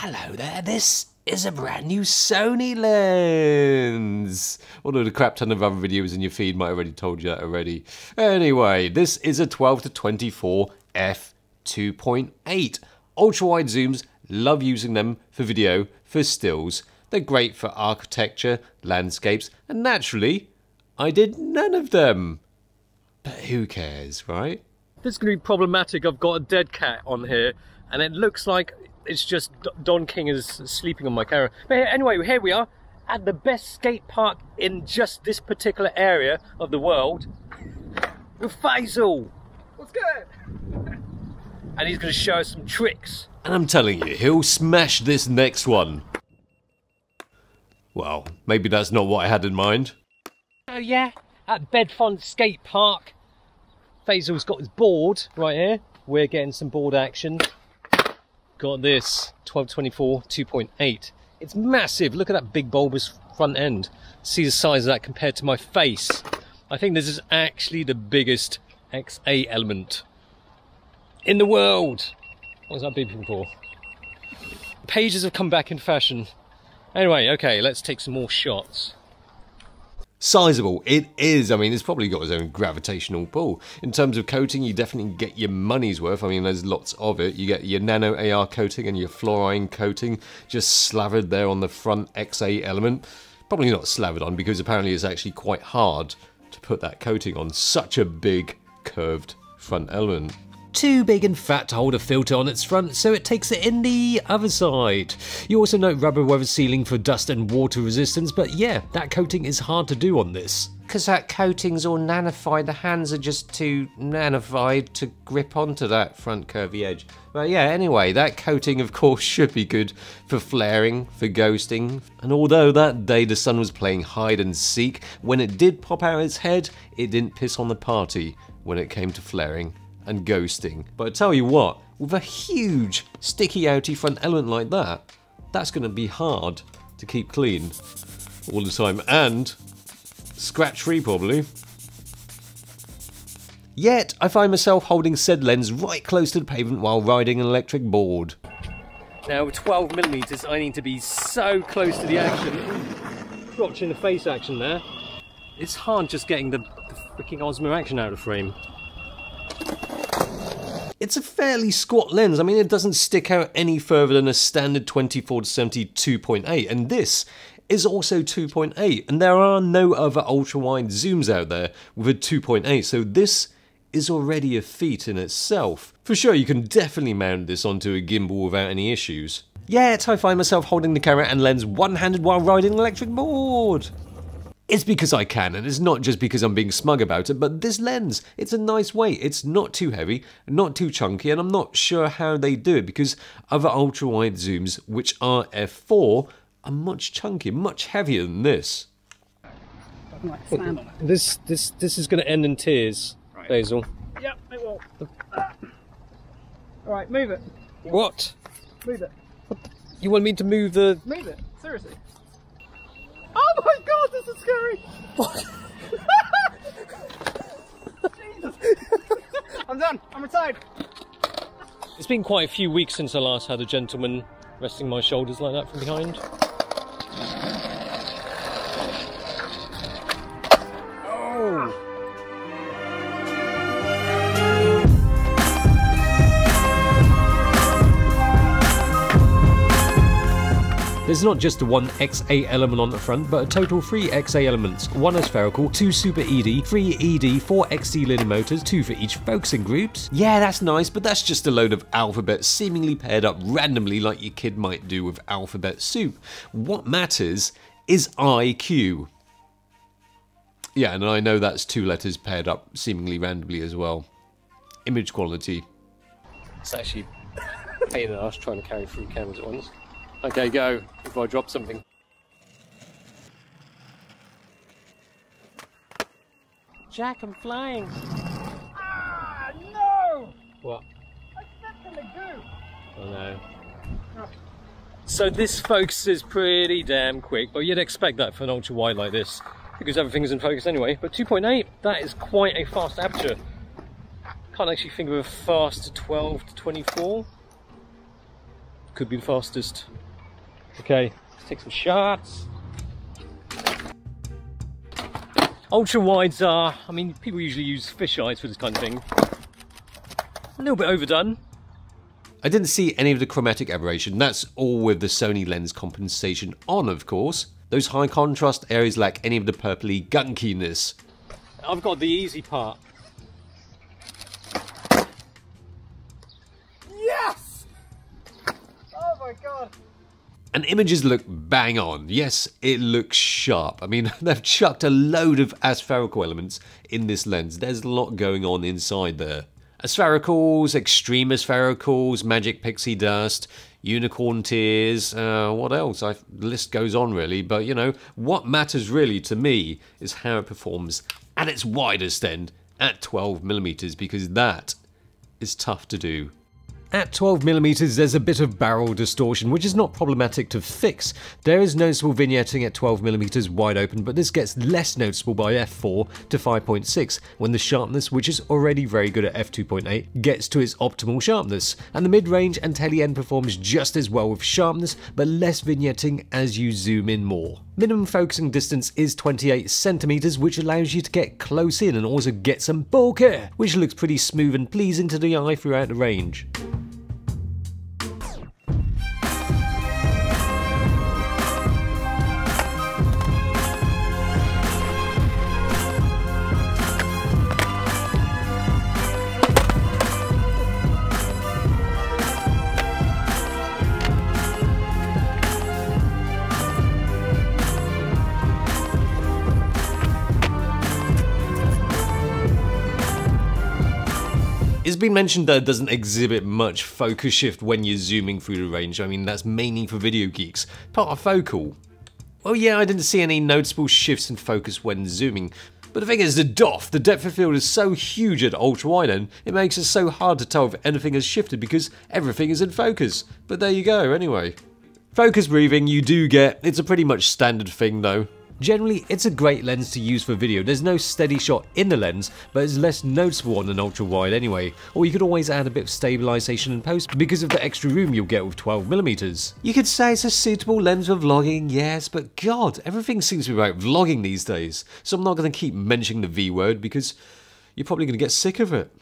Hello there, this is a brand new Sony lens. Although the crap ton of other videos in your feed might have already told you that already. Anyway, this is a 12-24 f2.8. Ultra wide zooms, love using them for video, for stills. They're great for architecture, landscapes, and naturally, I did none of them. But who cares, right? This is going to be problematic. I've got a dead cat on here, and it looks like it's just Don King is sleeping on my camera. But anyway, here we are at the best skate park in just this particular area of the world with Faisal. What's good? And he's going to show us some tricks. And I'm telling you, he'll smash this next one. Well, maybe that's not what I had in mind. Oh yeah, at Bedfont Skate Park. Faisal's got his board right here. We're getting some board action. Got this 12-24 2.8. It's massive. Look at that big bulbous front end. See the size of that compared to my face. I think this is actually the biggest XA element in the world. What was that beeping for? Pages have come back in fashion. Anyway, okay, let's take some more shots. Sizable, it is. I mean, it's probably got its own gravitational pull. In terms of coating, you definitely get your money's worth. I mean, there's lots of it. You get your Nano AR coating and your Fluorine coating just slathered there on the front XA element. Probably not slathered on because apparently it's actually quite hard to put that coating on such a big curved front element. Too big and fat to hold a filter on its front, so it takes it in the other side. You also note rubber weather sealing for dust and water resistance, but yeah, that coating is hard to do on this. Because that coating's all nanified, the hands are just too nanified to grip onto that front curvy edge. But yeah, anyway, that coating of course should be good for flaring, for ghosting. And although that day the sun was playing hide and seek, when it did pop out its head, it didn't piss on the party when it came to flaring and ghosting. But I tell you what, with a huge sticky outy front element like that, that's going to be hard to keep clean all the time and scratch free probably. Yet I find myself holding said lens right close to the pavement while riding an electric board. Now with 12mm I need to be so close to the action. Watching the face action there. It's hard just getting the freaking Osmo action out of frame. It's a fairly squat lens. I mean, it doesn't stick out any further than a standard 24-70 2.8, and this is also 2.8, and there are no other ultra-wide zooms out there with a 2.8, so this is already a feat in itself. For sure, you can definitely mount this onto a gimbal without any issues. Yet, I find myself holding the camera and lens one-handed while riding an electric board. It's because I can, and it's not just because I'm being smug about it, but this lens, it's a nice weight. It's not too heavy, not too chunky, and I'm not sure how they do it because other ultra-wide zooms, which are f4, are much chunkier, much heavier than this. This is going to end in tears, right. Basil. Yep, it will. Alright, move it. What? Move it. You want me to move the... Move it, seriously. Oh my god, this is scary! What? Jesus! I'm done, I'm retired. It's been quite a few weeks since I last had a gentleman resting my shoulders like that from behind. Oh! There's not just the one XA element on the front, but a total 3 XA elements, 1 Aspherical, 2 Super ED, 3 ED, 4 XD linear motors, 2 for each focusing groups. Yeah, that's nice, but that's just a load of alphabet seemingly paired up randomly like your kid might do with alphabet soup. What matters is IQ. Yeah, and I know that's 2 letters paired up seemingly randomly as well. Image quality. It's actually a pain in the ass trying to carry 3 cameras at once. Okay, go, before I drop something. Jack, I'm flying. Ah, no! What? I stepped in the goo. Oh no. Oh. So this focus is pretty damn quick, but you'd expect that for an ultra wide like this, because everything's in focus anyway. But 2.8, that is quite a fast aperture. Can't actually think of a fast 12-24. Could be the fastest. Okay, let's take some shots. Ultra wides are, I mean, people usually use fisheyes for this kind of thing. A little bit overdone. I didn't see any of the chromatic aberration. That's all with the Sony lens compensation on, of course. Those high contrast areas lack any of the purpley gunkiness. I've got the easy part. Yes! Oh my god. And images look bang on. Yes, it looks sharp. I mean, they've chucked a load of aspherical elements in this lens. There's a lot going on inside there. Asphericals, extreme asphericals, magic pixie dust, unicorn tears, what else? The list goes on really, but you know, what matters really to me is how it performs at its widest end at 12mm, because that is tough to do. At 12mm there's a bit of barrel distortion, which is not problematic to fix. There is noticeable vignetting at 12mm wide open, but this gets less noticeable by f4 to 5.6 when the sharpness, which is already very good at f2.8, gets to its optimal sharpness. And the mid-range and tele-end performs just as well with sharpness, but less vignetting as you zoom in more. Minimum focusing distance is 28cm, which allows you to get close in and also get some bokeh, which looks pretty smooth and pleasing to the eye throughout the range. It's been mentioned that it doesn't exhibit much focus shift when you're zooming through the range. I mean, that's mainly for video geeks. Partifocal. Well, yeah, I didn't see any noticeable shifts in focus when zooming. But the thing is, the depth of field is so huge at ultra-wide end, it makes it so hard to tell if anything has shifted because everything is in focus. But there you go, anyway. Focus breathing you do get. It's a pretty much standard thing, though. Generally, it's a great lens to use for video. There's no steady shot in the lens, but it's less noticeable on an ultra-wide anyway. Or you could always add a bit of stabilisation in post because of the extra room you'll get with 12mm. You could say it's a suitable lens for vlogging, yes, but god, everything seems to be about vlogging these days. So I'm not going to keep mentioning the V word because you're probably going to get sick of it.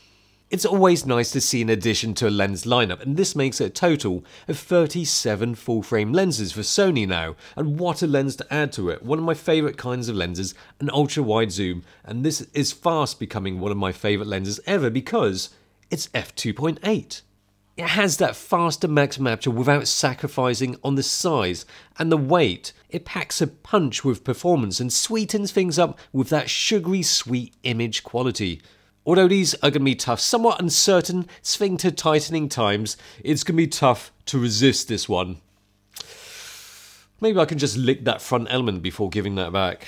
It's always nice to see an addition to a lens lineup, and this makes it a total of 37 full-frame lenses for Sony now, and what a lens to add to it. One of my favourite kinds of lenses, an ultra-wide zoom, and this is fast becoming one of my favourite lenses ever because it's f2.8. It has that faster maximum aperture without sacrificing on the size and the weight. It packs a punch with performance and sweetens things up with that sugary-sweet image quality. Although these are going to be tough, somewhat uncertain sphincter tightening times, it's going to be tough to resist this one. Maybe I can just lick that front element before giving that back.